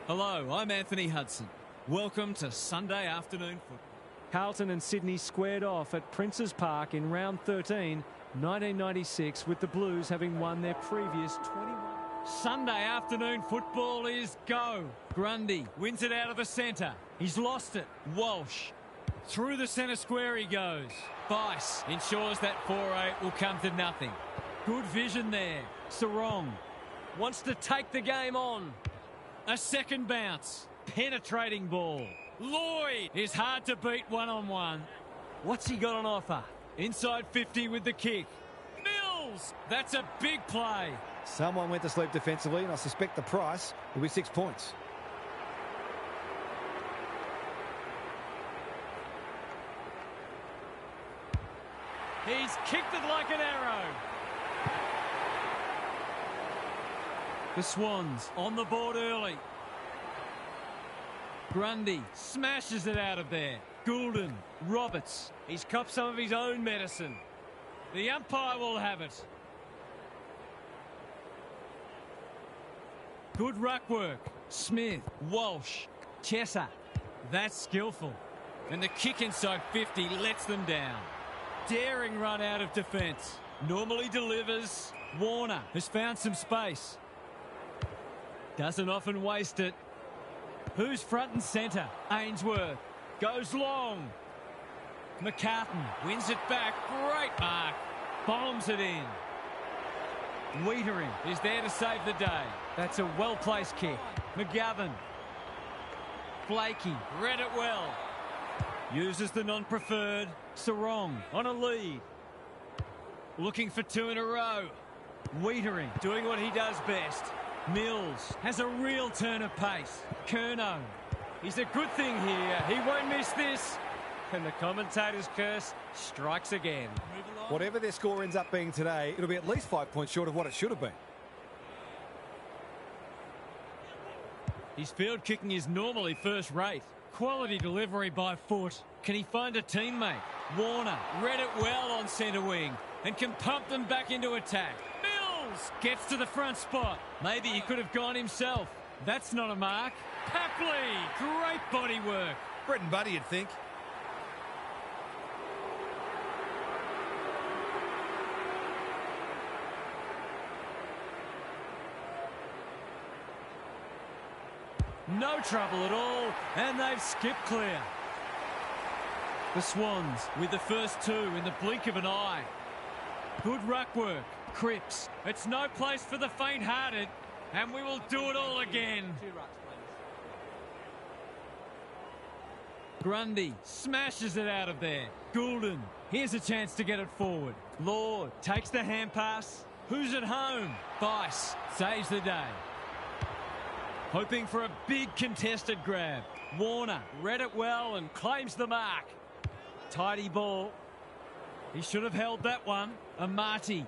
Hello, I'm Anthony Hudson. Welcome to Sunday afternoon football. Carlton and Sydney squared off at Princes Park in round 13, 1996, with the Blues having won their previous 21. Sunday afternoon football is go. Grundy wins it out of the centre. He's lost it. Walsh. Through the centre square he goes. Bice ensures that 4-8 will come to nothing. Good vision there. Sarong wants to take the game on. A second bounce. Penetrating ball. Lloyd is hard to beat one-on-one. What's he got on offer? Inside 50 with the kick. Mills! That's a big play. Someone went to sleep defensively, and I suspect the price will be 6 points. He's kicked it like an arrow. The Swans on the board early. Grundy smashes it out of there. Goulden, Roberts. He's copped some of his own medicine. The umpire will have it. Good ruck work. Smith, Walsh, Chesser. That's skillful. And the kick inside 50 lets them down. Daring run out of defence. Normally delivers. Warner has found some space. Doesn't often waste it. Who's front and centre? Ainsworth goes long. McCartan wins it back. Great mark. Bombs it in. Wiedering is there to save the day. That's a well-placed kick. McGovern. Blakey read it well. Uses the non-preferred. Sarong on a lead. Looking for two in a row. Wiedering doing what he does best. Mills has a real turn of pace. Curnow. He's a good thing here. He won't miss this. And the commentator's curse strikes again. Whatever their score ends up being today, it'll be at least 5 points short of what it should have been. His field kicking is normally first rate. Quality delivery by foot. Can he find a teammate? Warner read it well on centre wing and can pump them back into attack. Mills gets to the front spot. Maybe he could have gone himself. That's not a mark. Papley, great body work. Brett and Buddy, you'd think. No trouble at all, and they've skipped clear. The Swans with the first two in the blink of an eye. Good ruck work. Cripps. It's no place for the faint-hearted, and we will do it all again. Grundy smashes it out of there. Goulden. Here's a chance to get it forward. Lord takes the hand pass. Who's at home? Bice saves the day. Hoping for a big contested grab. Warner read it well and claims the mark. Tidy ball. He should have held that one. Amati.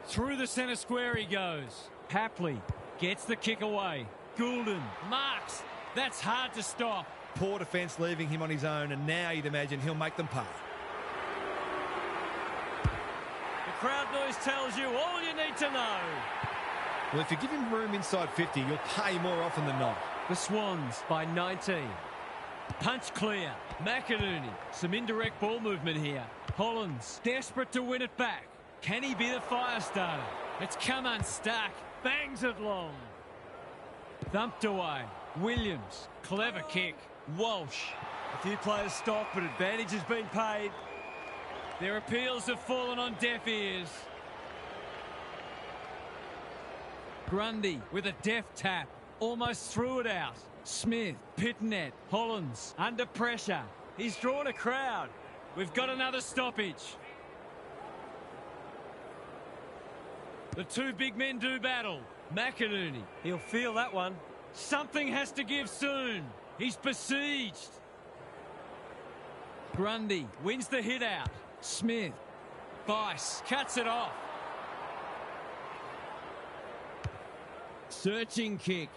Through the centre square he goes. Papley gets the kick away. Goulden marks. That's hard to stop. Poor defence leaving him on his own, and now you'd imagine he'll make them pay. The crowd noise tells you all you need to know. Well, if you give him room inside 50, you'll pay more often than not. The Swans by 19. Punch clear. McInerney. Some indirect ball movement here. Hollins desperate to win it back. Can he be the fire starter? It's come unstuck. Bangs it long. Thumped away. Williams. Clever kick. Walsh. A few players stopped, but advantage has been paid. Their appeals have fallen on deaf ears. Grundy with a deft tap. Almost threw it out. Smith, Pitnet, Hollins under pressure. He's drawn a crowd. We've got another stoppage. The two big men do battle. McInerney, he'll feel that one. Something has to give soon. He's besieged. Grundy wins the hit out. Smith. Bice cuts it off. Searching kick.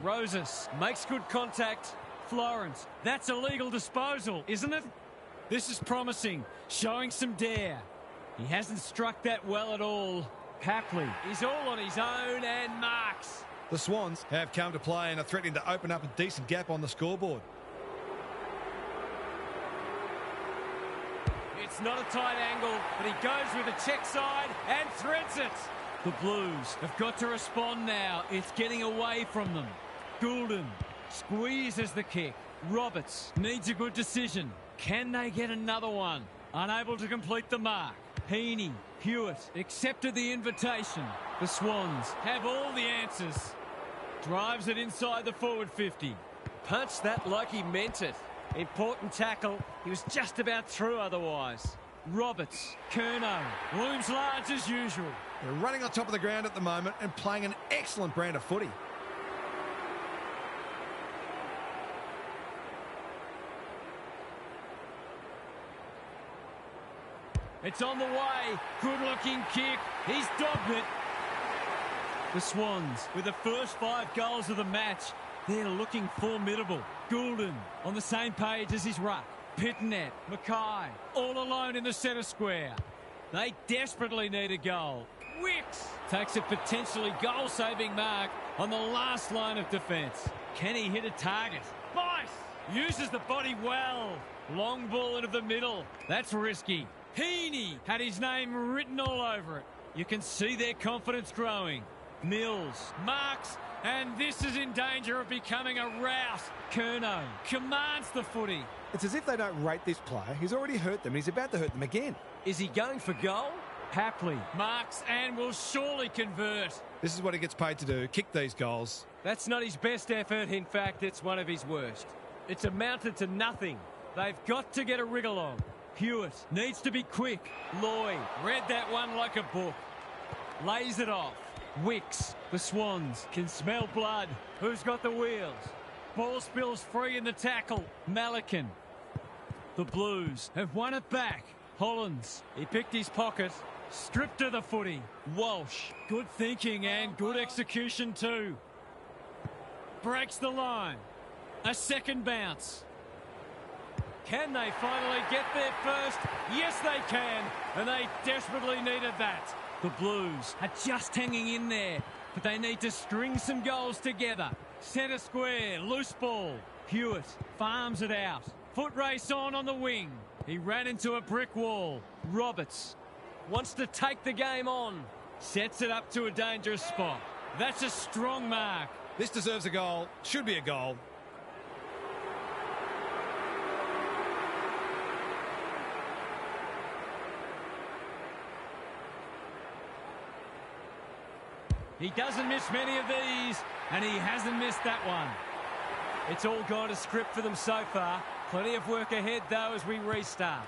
Rosas makes good contact. Florence. That's a legal disposal, isn't it? This is promising. Showing some dare. He hasn't struck that well at all. Papley is all on his own and marks. The Swans have come to play and are threatening to open up a decent gap on the scoreboard. It's not a tight angle, but he goes with the check side and threads it. The Blues have got to respond now. It's getting away from them. Goulden squeezes the kick. Roberts needs a good decision. Can they get another one? Unable to complete the mark. Heaney, Hewitt accepted the invitation. The Swans have all the answers. Drives it inside the forward 50. Punched that like he meant it. Important tackle. He was just about through otherwise. Roberts, Curnow, looms large as usual. They're running on top of the ground at the moment and playing an excellent brand of footy. It's on the way. Good-looking kick. He's dogged it. The Swans, with the first 5 goals of the match, they're looking formidable. Goulden on the same page as his ruck. Pittonet, Mackay, all alone in the centre square. They desperately need a goal. Wicks takes a potentially goal-saving mark on the last line of defence. Can he hit a target? Bice uses the body well. Long ball into the middle. That's risky. Heaney had his name written all over it. You can see their confidence growing. Mills marks, and this is in danger of becoming a rout. Curnow commands the footy. It's as if they don't rate this player. He's already hurt them and he's about to hurt them again. Is he going for goal? Hapley marks and will surely convert. This is what he gets paid to do, kick these goals. That's not his best effort. In fact, it's one of his worst. It's amounted to nothing. They've got to get a wriggle on. Hewitt needs to be quick. Lloyd read that one like a book. Lays it off. Wicks, the Swans can smell blood. Who's got the wheels? Ball spills free in the tackle. Malikan. The Blues have won it back. Hollands, he picked his pocket. Stripped to the footy. Walsh, good thinking and good execution too. Breaks the line. A second bounce. Can they finally get there first? Yes, they can. And they desperately needed that. The Blues are just hanging in there, but they need to string some goals together. Centre square, loose ball. Hewitt farms it out. Foot race on the wing. He ran into a brick wall. Roberts wants to take the game on. Sets it up to a dangerous spot. That's a strong mark. This deserves a goal. Should be a goal. He doesn't miss many of these, and he hasn't missed that one. It's all gone to script for them so far. Plenty of work ahead, though, as we restart.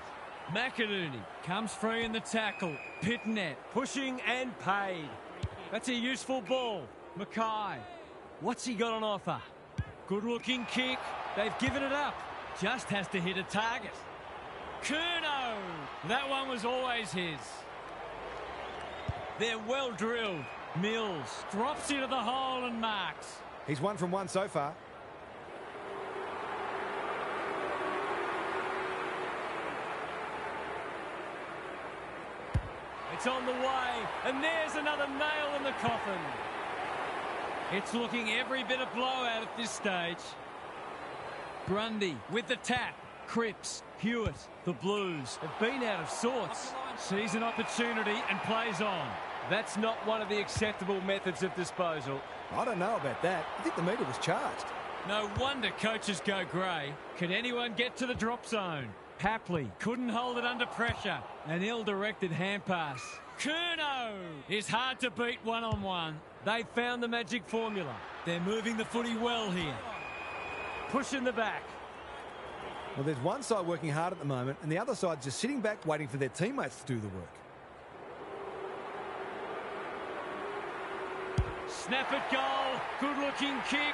McInerney comes free in the tackle. Pittonet pushing and paid. That's a useful ball. Mackay, what's he got on offer? Good-looking kick. They've given it up. Just has to hit a target. Curnow! That one was always his. They're well drilled. Mills drops into the hole and marks. He's 1 from 1 so far. It's on the way, and there's another nail in the coffin. It's looking every bit a blowout at this stage. Grundy with the tap. Cripps, Hewitt, the Blues have been out of sorts. Sees an opportunity and plays on. That's not one of the acceptable methods of disposal. I don't know about that. I think the meter was charged. No wonder coaches go grey. Can anyone get to the drop zone? Hapley couldn't hold it under pressure. An ill-directed hand pass. Curnow is hard to beat one-on-one. They've found the magic formula. They're moving the footy well here. Pushing the back. Well, there's one side working hard at the moment, and the other side just sitting back waiting for their teammates to do the work. Snap it goal. Good looking kick.